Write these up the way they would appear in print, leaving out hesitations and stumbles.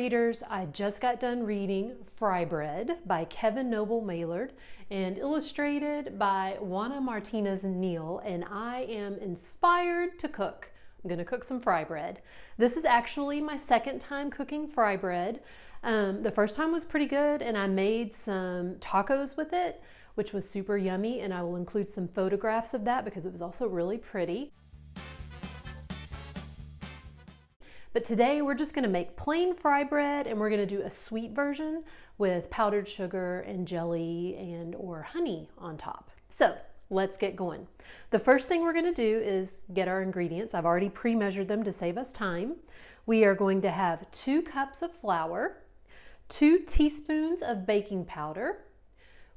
readers, I just got done reading Fry Bread by Kevin Noble Maillard and illustrated by Juana Martinez Neal, and I am inspired to cook. I'm gonna cook some fry bread. This is actually my second time cooking fry bread. The first time was pretty good, and I made some tacos with it, which was super yummy, and I will include some photographs of that because it was also really pretty. But today we're just gonna make plain fry bread, and we're gonna do a sweet version with powdered sugar and jelly and or honey on top. So let's get going. The first thing we're gonna do is get our ingredients. I've already pre-measured them to save us time. We are going to have 2 cups of flour, 2 teaspoons of baking powder,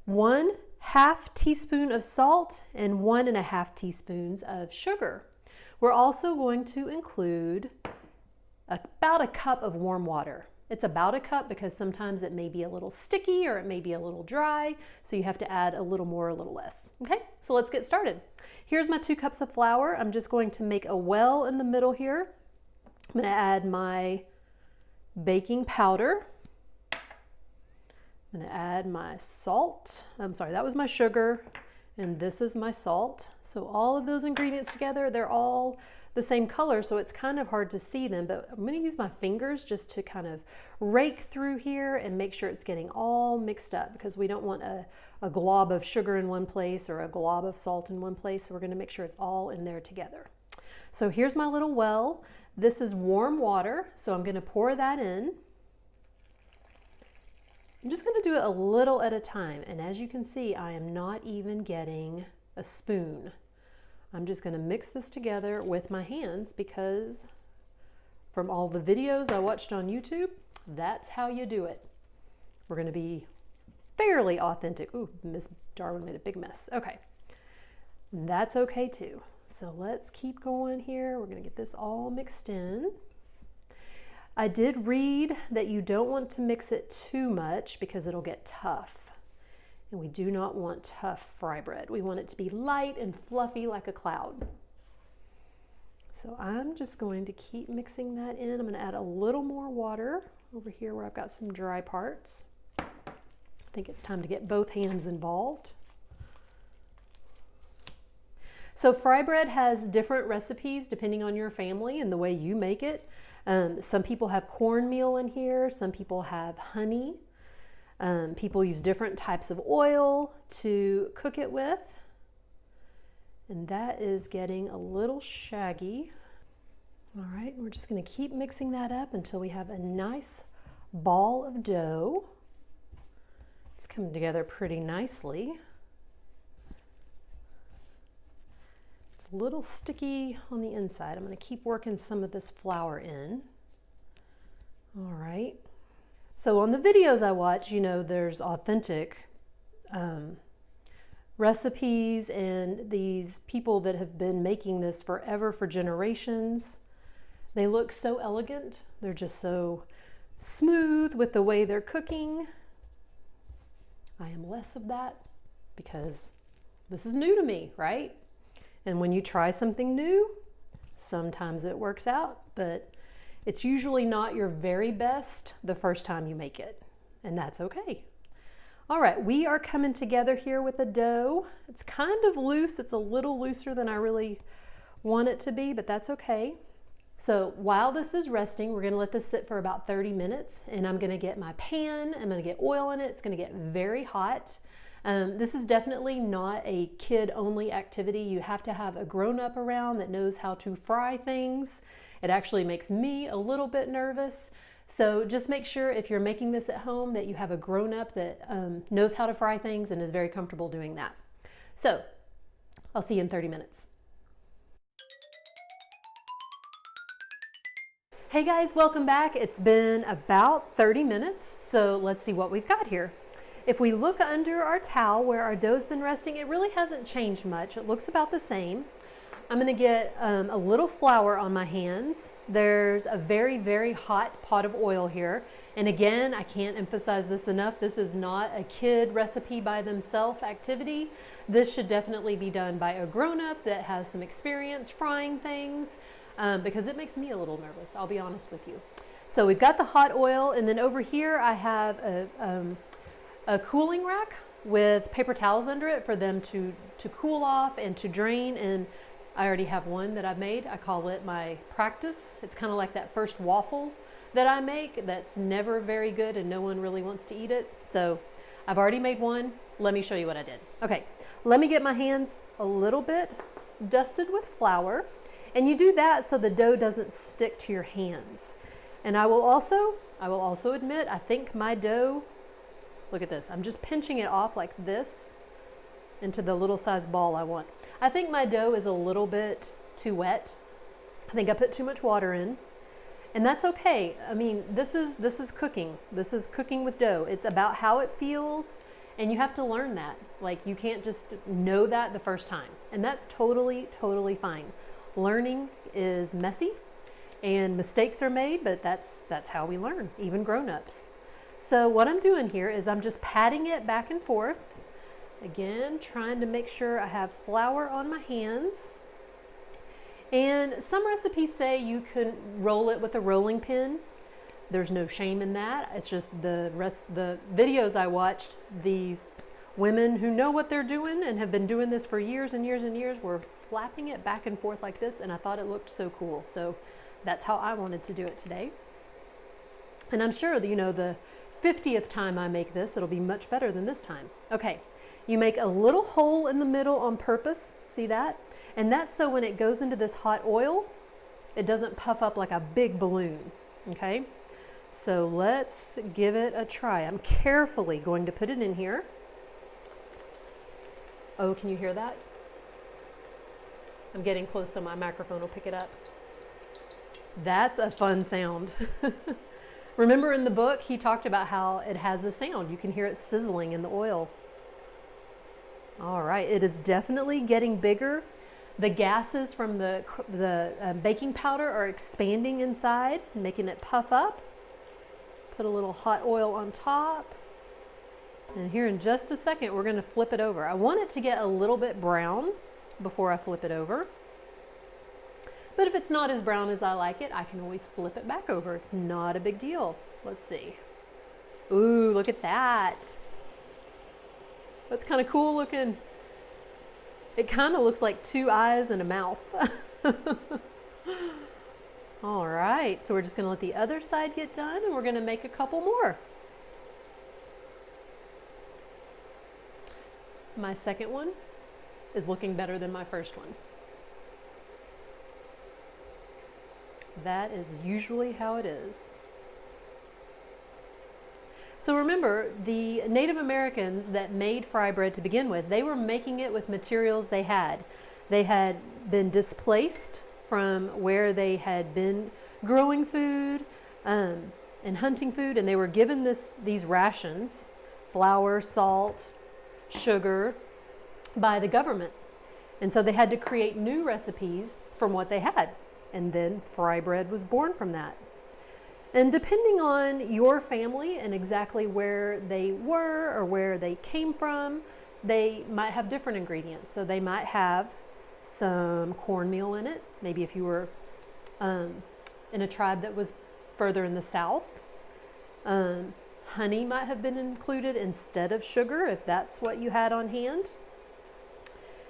1/2 teaspoon of salt, and 1.5 teaspoons of sugar. We're also going to include about a cup of warm water. It's about a cup because sometimes it may be a little sticky or it may be a little dry, so you have to add a little more or a little less. Okay, so let's get started. Here's my 2 cups of flour. I'm just going to make a well in the middle here. I'm going to add my baking powder. I'm going to add my salt. I'm sorry, that was my sugar, and this is my salt. So all of those ingredients together, they're all the same color, so it's kind of hard to see them, but I'm going to use my fingers just to kind of rake through here and make sure it's getting all mixed up, because we don't want a glob of sugar in one place or a glob of salt in one place, so we're going to make sure it's all in there together. So here's my little well. This is warm water, so I'm going to pour that in. I'm just going to do it a little at a time, and as you can see, I am not even getting a spoon. I'm just going to mix this together with my hands because from all the videos I watched on YouTube, that's how you do it. We're going to be fairly authentic. Ooh, Miss Darwin made a big mess. Okay, that's okay too. So let's keep going here. We're going to get this all mixed in. I did read that you don't want to mix it too much because it'll get tough. And we do not want tough fry bread. We want it to be light and fluffy like a cloud. So I'm just going to keep mixing that in. I'm going to add a little more water over here where I've got some dry parts. I think it's time to get both hands involved. So fry bread has different recipes depending on your family and the way you make it. Some people have cornmeal in here. Some people have honey. People use different types of oil to cook it with, and that is getting a little shaggy. All right, we're just going to keep mixing that up until we have a nice ball of dough. It's coming together pretty nicely. It's a little sticky on the inside. I'm going to keep working some of this flour in. All right. So on the videos I watch, you know, there's authentic recipes, and these people that have been making this forever, for generations, they look so elegant. They're just so smooth with the way they're cooking. I am less of that because this is new to me, right? And when you try something new, sometimes it works out, but it's usually not your very best the first time you make it, and that's okay. All right, we are coming together here with the dough. It's kind of loose. It's a little looser than I really want it to be, but that's okay. So while this is resting, we're gonna let this sit for about 30 minutes, and I'm gonna get my pan, I'm gonna get oil in it. It's gonna get very hot. This is definitely not a kid-only activity. You have to have a grown-up around that knows how to fry things. It actually makes me a little bit nervous. So just make sure if you're making this at home that you have a grown-up that knows how to fry things and is very comfortable doing that. So I'll see you in 30 minutes. Hey guys, welcome back. It's been about 30 minutes, so let's see what we've got here. If we look under our towel where our dough's been resting, it really hasn't changed much. It looks about the same. I'm going to get a little flour on my hands. There's a very, very hot pot of oil here. And again, I can't emphasize this enough. This is not a kid recipe by themselves activity. This should definitely be done by a grown-up that has some experience frying things, because it makes me a little nervous, I'll be honest with you. So we've got the hot oil, and then over here I have a cooling rack with paper towels under it for them to cool off and to drain. And I already have one that I've made. I call it my practice. It's kind of like that first waffle that I make that's never very good and no one really wants to eat it. So I've already made one. Let me show you what I did. Okay, let me get my hands a little bit dusted with flour. And you do that so the dough doesn't stick to your hands. And I will also admit, I think my dough, look at this, I'm just pinching it off like this into the little size ball I want. I think my dough is a little bit too wet. I think I put too much water in, and that's okay. I mean, this is cooking. This is cooking with dough. It's about how it feels, and you have to learn that. Like, you can't just know that the first time, and that's totally fine. Learning is messy, and mistakes are made, but that's how we learn, even grown-ups. So what I'm doing here is I'm just patting it back and forth. Again, trying to make sure I have flour on my hands. And some recipes say you can roll it with a rolling pin. There's no shame in that. It's just the videos I watched, these women who know what they're doing and have been doing this for years and years and years were flapping it back and forth like this, and I thought it looked so cool. So that's how I wanted to do it today. And I'm sure that, you know, the 50th time I make this, it'll be much better than this time. Okay, you make a little hole in the middle on purpose, see that? And that's so when it goes into this hot oil, it doesn't puff up like a big balloon, okay? So let's give it a try. I'm carefully going to put it in here. Oh, can you hear that? I'm getting close so my microphone will pick it up. That's a fun sound. Remember in the book, he talked about how it has a sound. You can hear it sizzling in the oil. All right, it is definitely getting bigger. The gases from the baking powder are expanding inside, making it puff up. Put a little hot oil on top. And here in just a second, we're gonna flip it over. I want it to get a little bit brown before I flip it over. But if it's not as brown as I like it, I can always flip it back over. It's not a big deal. Let's see. Ooh, look at that. That's kind of cool looking. It kind of looks like two eyes and a mouth. All right, so we're just gonna let the other side get done, and we're gonna make a couple more. My second one is looking better than my first one. That is usually how it is. So remember, the Native Americans that made fry bread to begin with, they were making it with materials they had. They had been displaced from where they had been growing food and hunting food, and they were given these rations, flour, salt, sugar, by the government. And so they had to create new recipes from what they had. And then fry bread was born from that. And depending on your family and exactly where they were or where they came from, they might have different ingredients. So they might have some cornmeal in it. Maybe if you were in a tribe that was further in the south. Honey might have been included instead of sugar if that's what you had on hand.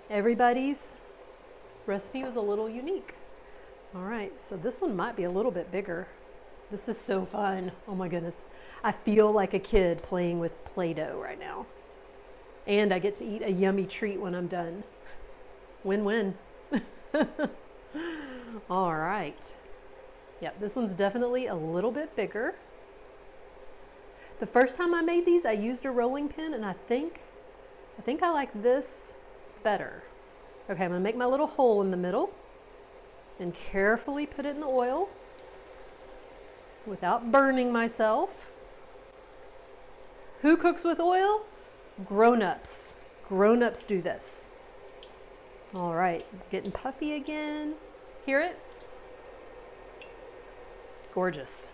Everybody's recipe was a little unique. All right, so this one might be a little bit bigger. This is so fun. Oh my goodness. I feel like a kid playing with Play-Doh right now. And I get to eat a yummy treat when I'm done. Win-win. All right. Yep, this one's definitely a little bit bigger. The first time I made these, I used a rolling pin, and I think I like this better. Okay, I'm gonna make my little hole in the middle and carefully put it in the oil without burning myself. Who cooks with oil? Grown-ups. Grown-ups do this. All right, getting puffy again. Hear it? Gorgeous.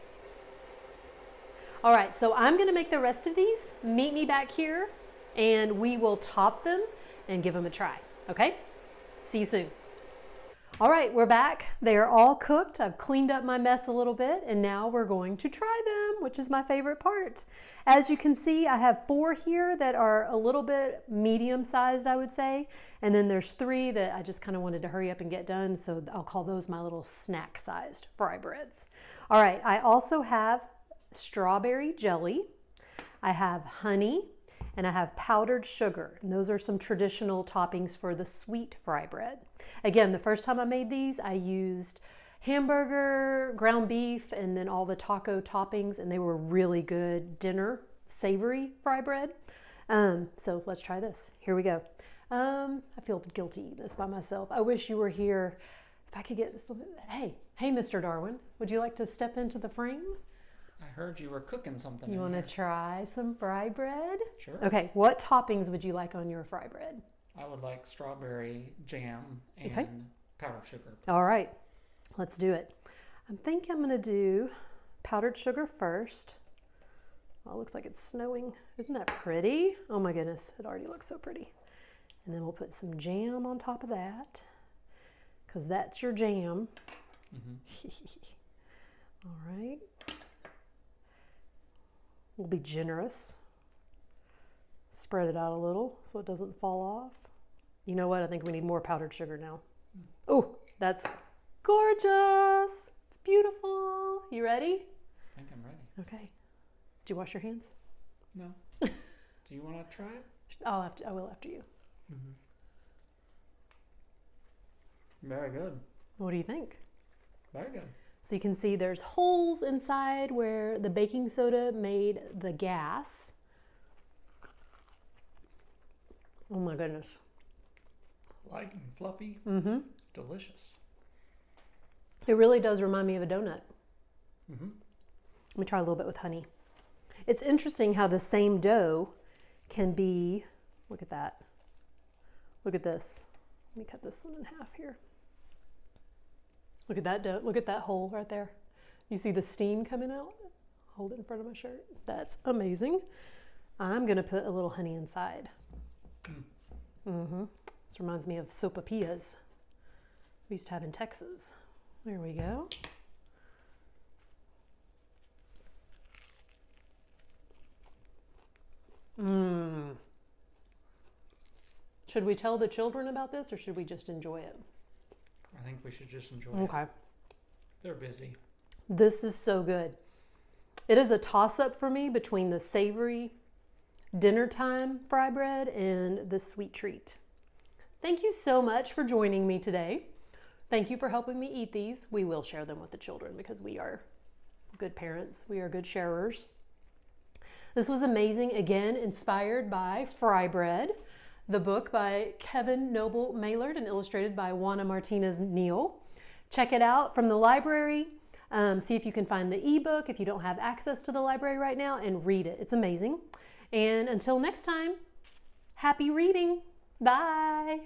All right, so I'm gonna make the rest of these. Meet me back here and we will top them and give them a try, okay? See you soon. All right, we're back. They are all cooked. I've cleaned up my mess a little bit, and now we're going to try them, which is my favorite part. As you can see, I have 4 here that are a little bit medium-sized, I would say, and then there's 3 that I just kind of wanted to hurry up and get done, so I'll call those my little snack-sized fry breads. All right, I also have strawberry jelly, I have honey, and I have powdered sugar. And those are some traditional toppings for the sweet fry bread. Again, the first time I made these, I used hamburger, ground beef, and then all the taco toppings, and they were really good dinner savory fry bread. So let's try this. Here we go. I feel guilty eating this by myself. I wish you were here. If I could get this. Hey, Mr. Darwin, would you like to step into the frame? I heard you were cooking something. You want to try some fry bread? Sure. Okay, what toppings would you like on your fry bread? I would like strawberry jam and powdered sugar. All right, let's do it. I think I'm going to do powdered sugar first. Oh, it looks like it's snowing. Isn't that pretty? Oh my goodness, it already looks so pretty. And then we'll put some jam on top of that, because that's your jam. All right. We'll be generous. Spread it out a little so it doesn't fall off. You know what? I think we need more powdered sugar now. Oh, that's gorgeous. It's beautiful. You ready? I think I'm ready. Okay. Did you wash your hands? No. Do you want to try it? I will after you. Very good. What do you think? Very good. So you can see there's holes inside where the baking soda made the gas. Oh my goodness. Light and fluffy. Delicious. It really does remind me of a donut. Let me try a little bit with honey. It's interesting how the same dough can be, look at that. Look at this. Let me cut this one in half here. Look at that dough. Look at that hole right there. You see the steam coming out? Hold it in front of my shirt. That's amazing. I'm going to put a little honey inside. This reminds me of sopapillas we used to have in Texas. There we go. Should we tell the children about this, or should we just enjoy it? I think we should just enjoy it. Okay. They're busy. This is so good. It is a toss-up for me between the savory dinner time fry bread and the sweet treat. Thank you so much for joining me today. Thank you for helping me eat these. We will share them with the children because we are good parents. We are good sharers. This was amazing. Again, inspired by Fry Bread, the book by Kevin Noble Maylard and illustrated by Juana Martinez Neal. Check it out from the library. See if you can find the ebook if you don't have access to the library right now, and read it. It's amazing. And until next time, happy reading. Bye.